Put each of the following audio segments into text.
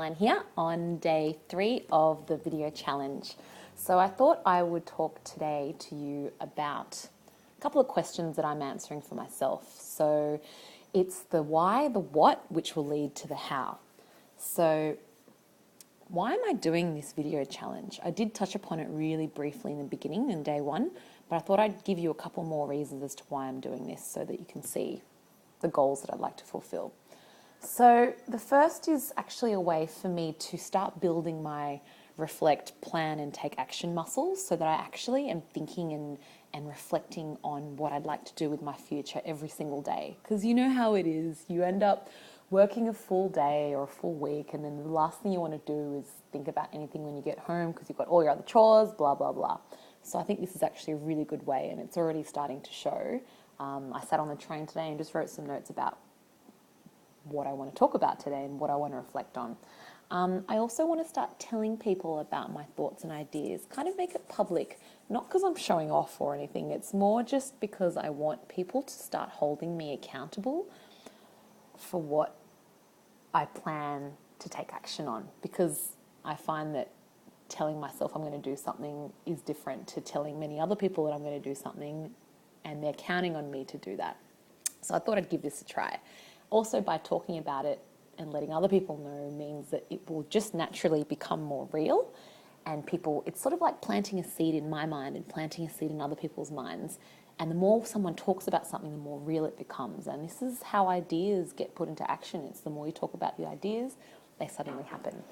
Caroline here on day 3 of the video challenge. So I thought I would talk today to you about a couple of questions that I'm answering for myself. So it's the why, the what, which will lead to the how. So why am I doing this video challenge? I did touch upon it really briefly in the beginning in day 1, but I thought I'd give you a couple more reasons as to why I'm doing this so that you can see the goals that I'd like to fulfill. So the first is actually a way for me to start building my reflect, plan and take action muscles so that I actually am thinking and reflecting on what I'd like to do with my future every single day. Because you know how it is, you end up working a full day or a full week and then the last thing you want to do is think about anything when you get home because you've got all your other chores, blah, blah, blah. So I think this is actually a really good way and it's already starting to show. I sat on the train today and just wrote some notes about what I want to talk about today and what I want to reflect on. I also want to start telling people about my thoughts and ideas, kind of make it public, not because I'm showing off or anything, it's more just because I want people to start holding me accountable for what I plan to take action on, because I find that telling myself I'm going to do something is different to telling many other people that I'm going to do something and they're counting on me to do that. So I thought I'd give this a try. Also, by talking about it and letting other people know means that it will just naturally become more real and people, it's sort of like planting a seed in my mind and planting a seed in other people's minds. And the more someone talks about something, the more real it becomes. And this is how ideas get put into action. It's the more you talk about the ideas, they suddenly happen.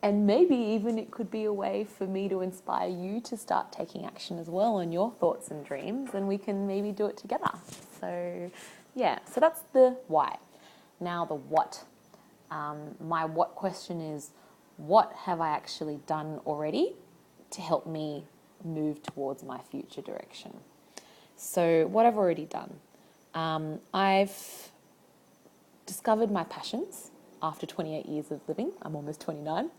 And maybe even it could be a way for me to inspire you to start taking action as well on your thoughts and dreams, and we can maybe do it together. So yeah, so that's the why. Now the what. My what question is, what have I actually done already to help me move towards my future direction? So what I've already done. I've discovered my passions after 28 years of living. I'm almost 29.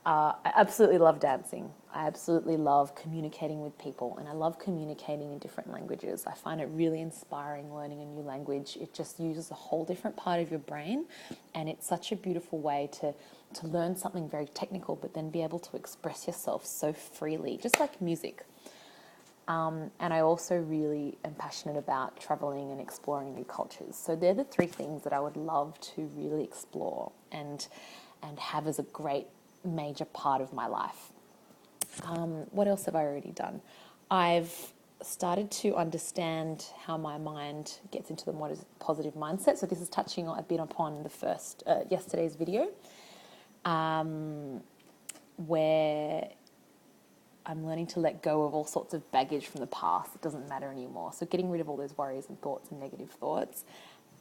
I absolutely love dancing. I absolutely love communicating with people and I love communicating in different languages. I find it really inspiring learning a new language. It just uses a whole different part of your brain and it's such a beautiful way to learn something very technical but then be able to express yourself so freely, just like music. And I also really am passionate about traveling and exploring new cultures. So they're the 3 things that I would love to really explore and have as a great major part of my life. What else have I already done? I've started to understand how my mind gets into the more positive mindset. So this is touching on, I've been upon the first, yesterday's video, where I'm learning to let go of all sorts of baggage from the past. It doesn't matter anymore. So getting rid of all those worries and thoughts and negative thoughts,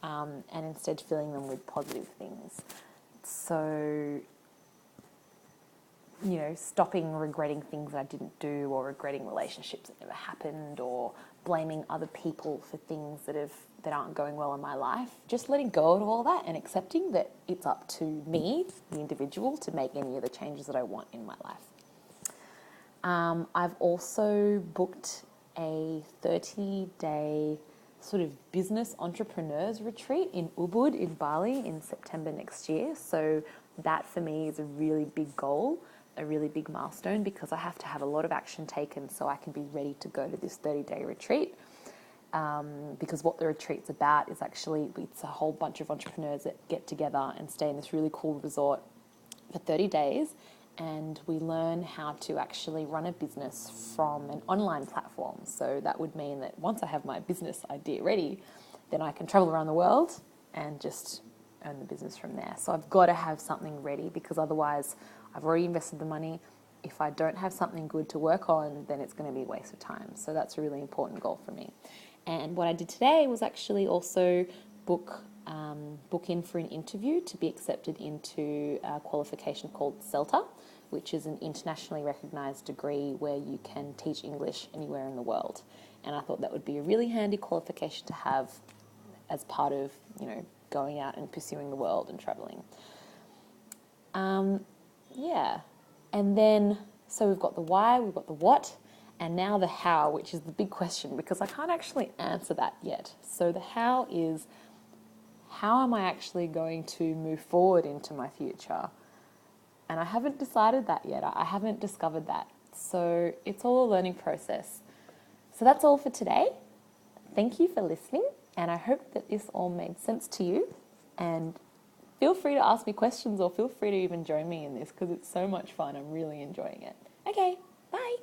and instead filling them with positive things. So stopping regretting things that I didn't do or regretting relationships that never happened or blaming other people for things that aren't going well in my life. Just letting go of all that and accepting that it's up to me, the individual, to make any of the changes that I want in my life. I've also booked a 30-day sort of business entrepreneurs retreat in Ubud in Bali in September next year. So that for me is a really big goal, a really big milestone, because I have to have a lot of action taken so I can be ready to go to this 30-day retreat. Because what the retreat's about is actually, it's a whole bunch of entrepreneurs that get together and stay in this really cool resort for 30 days. And we learn how to actually run a business from an online platform. So that would mean that once I have my business idea ready, then I can travel around the world and just earn the business from there. So I've got to have something ready because otherwise I've already invested the money. If I don't have something good to work on, then it's going to be a waste of time. So that's a really important goal for me. And what I did today was actually also book in for an interview to be accepted into a qualification called CELTA, which is an internationally recognised degree where you can teach English anywhere in the world. And I thought that would be a really handy qualification to have as part of, going out and pursuing the world and travelling. Yeah. And then, so we've got the why, we've got the what, and now the how, which is the big question because I can't actually answer that yet. So the how is, how am I actually going to move forward into my future? And I haven't decided that yet. I haven't discovered that. So it's all a learning process. So that's all for today. Thank you for listening, and I hope that this all made sense to you. And feel free to ask me questions, or feel free to even join me in this, because it's so much fun. I'm really enjoying it. Okay, bye.